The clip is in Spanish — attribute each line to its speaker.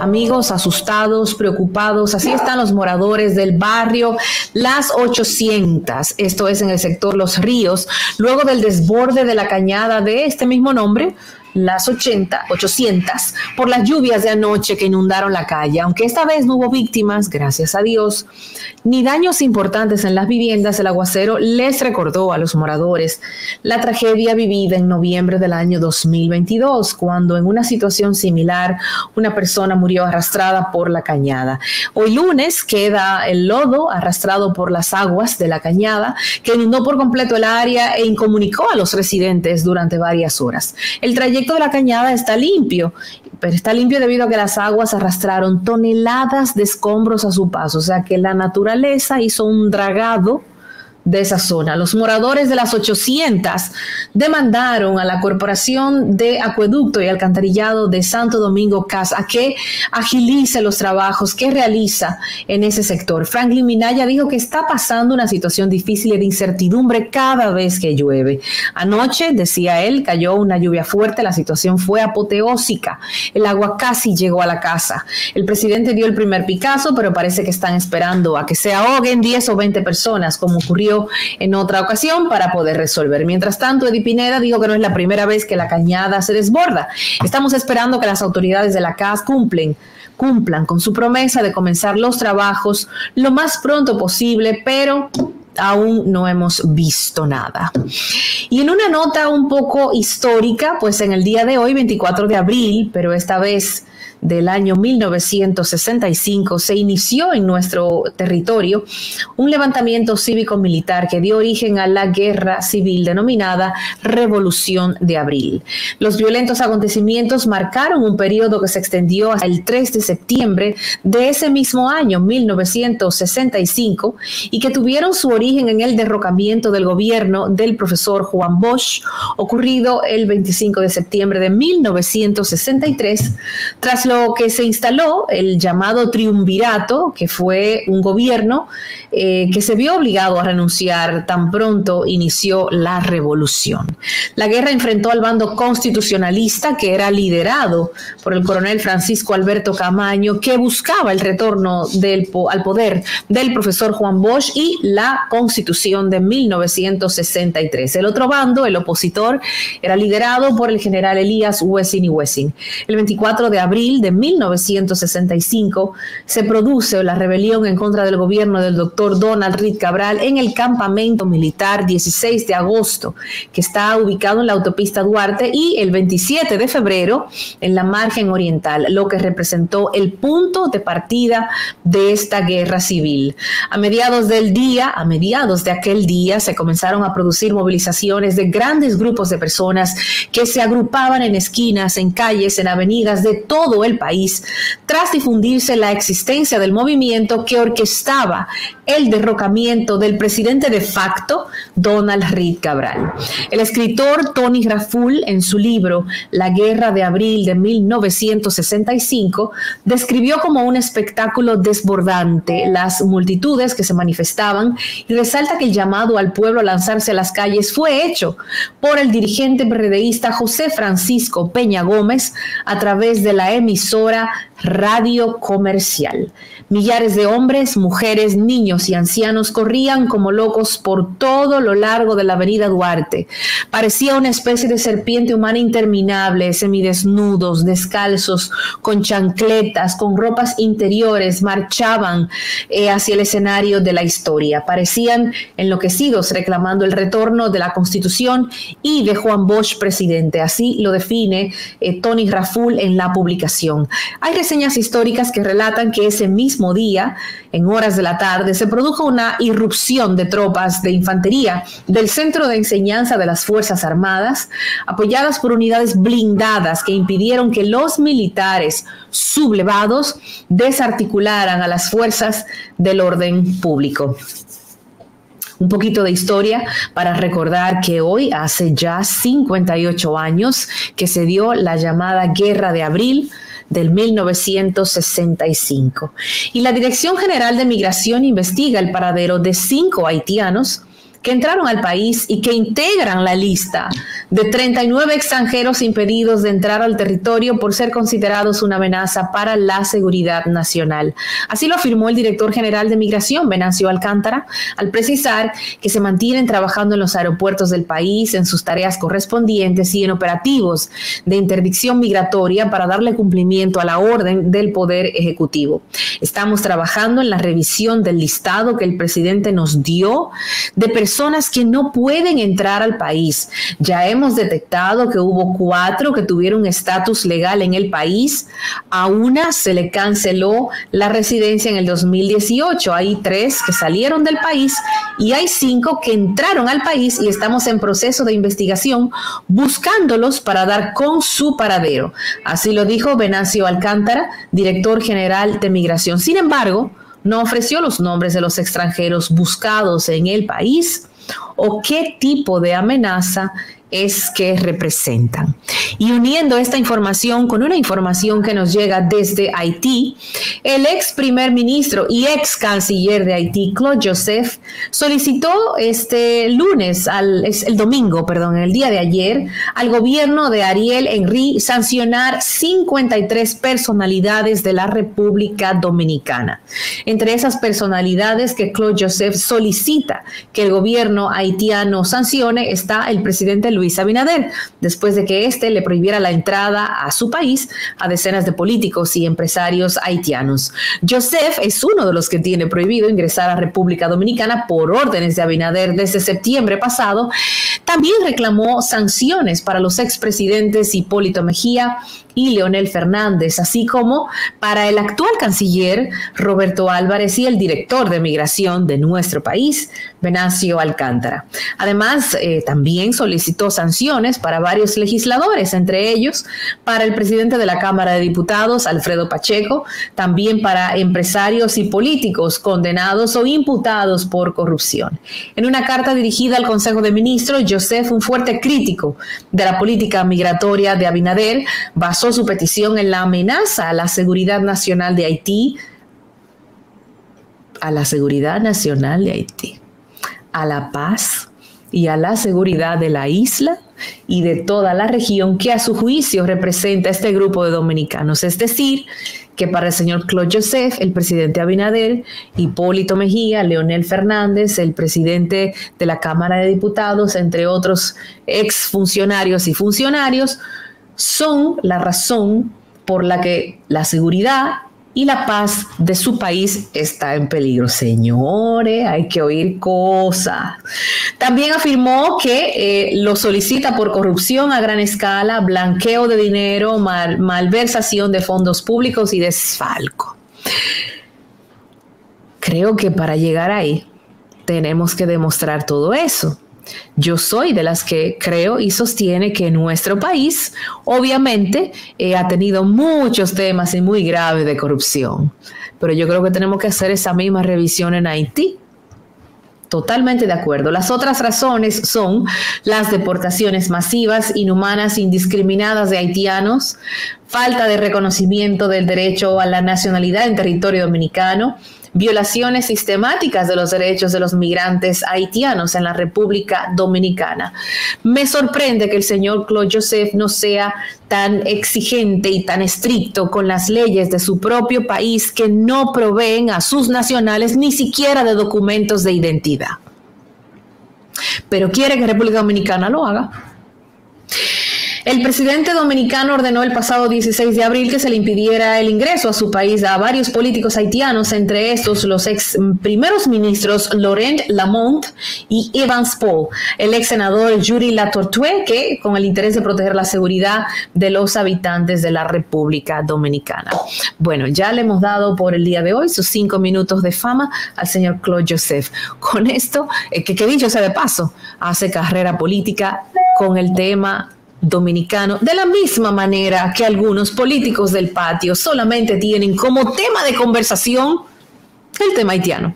Speaker 1: amigos, asustados, preocupados. Así están los moradores del barrio Las 800, esto es en el sector Los Ríos, luego del desborde de la cañada de este mismo nombre, Las 800, por las lluvias de anoche que inundaron la calle. Aunque esta vez no hubo víctimas, gracias a Dios, ni daños importantes en las viviendas, el aguacero les recordó a los moradores la tragedia vivida en noviembre del año 2022, cuando en una situación similar una persona murió arrastrada por la cañada. Hoy lunes queda el lodo arrastrado por las aguas de la cañada que inundó por completo el área e incomunicó a los residentes durante varias horas. El trayecto de la cañada está limpio, pero está limpio debido a que las aguas arrastraron toneladas de escombros a su paso, o sea que la naturaleza hizo un dragado de esa zona. Los moradores de Las 800 demandaron a la Corporación de Acueducto y Alcantarillado de Santo Domingo CAS a que agilice los trabajos que realiza en ese sector. Franklin Minaya dijo que está pasando una situación difícil y de incertidumbre cada vez que llueve. Anoche, decía él, cayó una lluvia fuerte, la situación fue apoteósica, el agua casi llegó a la casa. El presidente dio el primer picazo, pero parece que están esperando a que se ahoguen 10 o 20 personas, como ocurrió en otra ocasión, para poder resolver. Mientras tanto, Eddie Pineda dijo que no es la primera vez que la cañada se desborda. Estamos esperando que las autoridades de la CAS cumplan con su promesa de comenzar los trabajos lo más pronto posible, pero aún no hemos visto nada. Y en una nota un poco histórica, pues en el día de hoy, 24 de abril, pero esta vez del año 1965, se inició en nuestro territorio un levantamiento cívico-militar que dio origen a la guerra civil denominada Revolución de Abril. Los violentos acontecimientos marcaron un periodo que se extendió hasta el 3 de septiembre de ese mismo año, 1965, y que tuvieron su origen en el derrocamiento del gobierno del profesor Juan Bosch, ocurrido el 25 de septiembre de 1963, tras lo que se instaló el llamado triunvirato, que fue un gobierno que se vio obligado a renunciar tan pronto inició la revolución. La guerra enfrentó al bando constitucionalista, que era liderado por el coronel Francisco Alberto Camaño, que buscaba el retorno al poder del profesor Juan Bosch y la Constitución de 1963. El otro bando, el opositor, era liderado por el general Elías Wessing y Wessing. El 24 de abril de 1965 se produce la rebelión en contra del gobierno del doctor Donald Reed Cabral en el campamento militar 16 de agosto, que está ubicado en la autopista Duarte, y el 27 de febrero en la margen oriental, lo que representó el punto de partida de esta guerra civil. A mediados de aquel día se comenzaron a producir movilizaciones de grandes grupos de personas que se agrupaban en esquinas, en calles, en avenidas de todo el país, tras difundirse la existencia del movimiento que orquestaba el derrocamiento del presidente de facto, Donald Reed Cabral. El escritor Tony Raful, en su libro La Guerra de Abril de 1965, describió como un espectáculo desbordante las multitudes que se manifestaban y resalta que el llamado al pueblo a lanzarse a las calles fue hecho por el dirigente PRDista José Francisco Peña Gómez a través de la emisora Radio Comercial. Millares de hombres, mujeres, niños y ancianos corrían como locos por todo lo largo de la avenida Duarte. Parecía una especie de serpiente humana interminable, semidesnudos, descalzos, con chancletas, con ropas interiores, marchaban hacia el escenario de la historia. Parecían enloquecidos reclamando el retorno de la Constitución y de Juan Bosch presidente. Así lo define Tony Raful en la publicación. Hay reseñas históricas que relatan que ese mismo día, en horas de la tarde, se produjo una irrupción de tropas de infantería del Centro de Enseñanza de las Fuerzas Armadas, apoyadas por unidades blindadas que impidieron que los militares sublevados desarticularan a las fuerzas del orden público. Un poquito de historia para recordar que hoy, hace ya 58 años, que se dio la llamada Guerra de Abril del 1965. Y la Dirección General de Migración investiga el paradero de 5 haitianos que entraron al país y que integran la lista de 39 extranjeros impedidos de entrar al territorio por ser considerados una amenaza para la seguridad nacional. Así lo afirmó el director general de Migración, Venancio Alcántara, al precisar que se mantienen trabajando en los aeropuertos del país, en sus tareas correspondientes y en operativos de interdicción migratoria para darle cumplimiento a la orden del Poder Ejecutivo. Estamos trabajando en la revisión del listado que el presidente nos dio de personas que no pueden entrar al país. Ya hemos detectado que hubo 4 que tuvieron estatus legal en el país. A una se le canceló la residencia en el 2018. Hay 3 que salieron del país y hay 5 que entraron al país y estamos en proceso de investigación buscándolos para dar con su paradero. Así lo dijo Venancio Alcántara, director general de Migración. Sin embargo, no ofreció los nombres de los extranjeros buscados en el país o qué tipo de amenaza es que representan. Y uniendo esta información con una información que nos llega desde Haití, el ex primer ministro y ex canciller de Haití, Claude Joseph, solicitó el día de ayer, al gobierno de Ariel Henry sancionar 53 personalidades de la República Dominicana. Entre esas personalidades que Claude Joseph solicita que el gobierno haitiano sancione está el presidente Luis Abinader, después de que éste le prohibiera la entrada a su país a decenas de políticos y empresarios haitianos. Joseph es uno de los que tiene prohibido ingresar a República Dominicana por órdenes de Abinader desde septiembre pasado. También reclamó sanciones para los expresidentes Hipólito Mejía y Leonel Fernández, así como para el actual canciller Roberto Álvarez y el director de Migración de nuestro país, Venancio Alcántara. Además, también solicitó sanciones para varios legisladores, entre ellos para el presidente de la Cámara de Diputados, Alfredo Pacheco, también para empresarios y políticos condenados o imputados por corrupción. En una carta dirigida al Consejo de Ministros, Joseph, un fuerte crítico de la política migratoria de Abinader, basó su petición en la amenaza a la seguridad nacional de Haití, a la paz y a la seguridad de la isla y de toda la región que a su juicio representa este grupo de dominicanos. Es decir, que para el señor Claude Joseph, el presidente Abinader, Hipólito Mejía, Leonel Fernández, el presidente de la Cámara de Diputados, entre otros exfuncionarios y funcionarios, son la razón por la que la seguridad y la paz de su país está en peligro. Señores, hay que oír cosas. También afirmó que lo solicita por corrupción a gran escala, blanqueo de dinero, malversación de fondos públicos y desfalco. Creo que para llegar ahí tenemos que demostrar todo eso. Yo soy de las que creo y sostiene que nuestro país obviamente ha tenido muchos temas y muy graves de corrupción, pero yo creo que tenemos que hacer esa misma revisión en Haití. Totalmente de acuerdo. Las otras razones son las deportaciones masivas, inhumanas, indiscriminadas de haitianos, falta de reconocimiento del derecho a la nacionalidad en territorio dominicano, violaciones sistemáticas de los derechos de los migrantes haitianos en la República Dominicana. Me sorprende que el señor Claude Joseph no sea tan exigente y tan estricto con las leyes de su propio país que no proveen a sus nacionales ni siquiera de documentos de identidad. Pero quiere que República Dominicana lo haga. El presidente dominicano ordenó el pasado 16 de abril que se le impidiera el ingreso a su país a varios políticos haitianos, entre estos los ex primeros ministros Laurent Lamont y Evans Paul, el ex senador Judy Latortue, que con el interés de proteger la seguridad de los habitantes de la República Dominicana. Bueno, ya le hemos dado por el día de hoy sus 5 minutos de fama al señor Claude Joseph. Con esto, que dicho sea de paso, hace carrera política con el tema dominicano, de la misma manera que algunos políticos del patio solamente tienen como tema de conversación el tema haitiano.